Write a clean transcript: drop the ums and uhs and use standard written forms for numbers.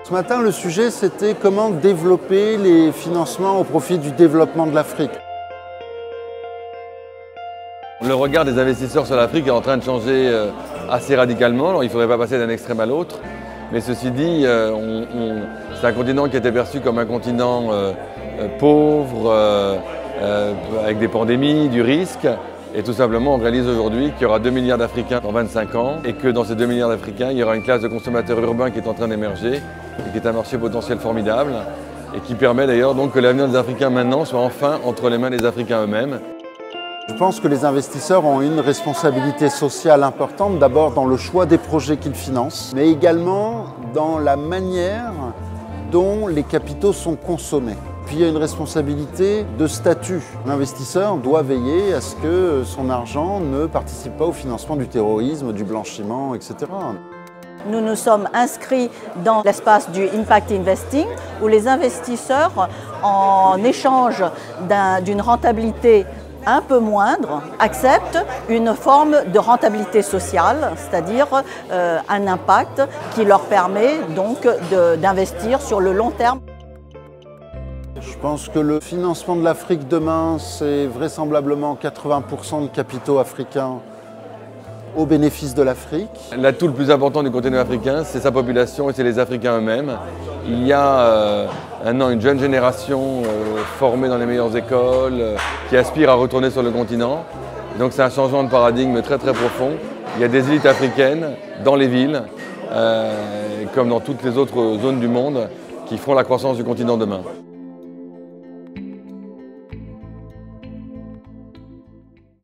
Ce matin, le sujet, c'était comment développer les financements au profit du développement de l'Afrique. Le regard des investisseurs sur l'Afrique est en train de changer assez radicalement. Alors, il ne faudrait pas passer d'un extrême à l'autre. Mais ceci dit, c'est un continent qui était perçu comme un continent pauvre, avec des pandémies, du risque. Et tout simplement, on réalise aujourd'hui qu'il y aura 2 milliards d'Africains dans 25 ans et que dans ces 2 milliards d'Africains, il y aura une classe de consommateurs urbains qui est en train d'émerger et qui est un marché potentiel formidable et qui permet d'ailleurs donc que l'avenir des Africains maintenant soit enfin entre les mains des Africains eux-mêmes. Je pense que les investisseurs ont une responsabilité sociale importante, d'abord dans le choix des projets qu'ils financent, mais également dans la manière dont les capitaux sont consommés. Puis il y a une responsabilité de statut. L'investisseur doit veiller à ce que son argent ne participe pas au financement du terrorisme, du blanchiment, etc. Nous nous sommes inscrits dans l'espace du Impact Investing où les investisseurs, en échange d'une rentabilité un peu moindre, acceptent une forme de rentabilité sociale, c'est-à-dire un impact qui leur permet donc d'investir sur le long terme. Je pense que le financement de l'Afrique demain, c'est vraisemblablement 80% de capitaux africains au bénéfice de l'Afrique. L'atout le plus important du continent africain, c'est sa population et c'est les Africains eux-mêmes. Il y a maintenant une jeune génération formée dans les meilleures écoles qui aspire à retourner sur le continent. Donc c'est un changement de paradigme très très profond. Il y a des élites africaines dans les villes, comme dans toutes les autres zones du monde, qui feront la croissance du continent demain.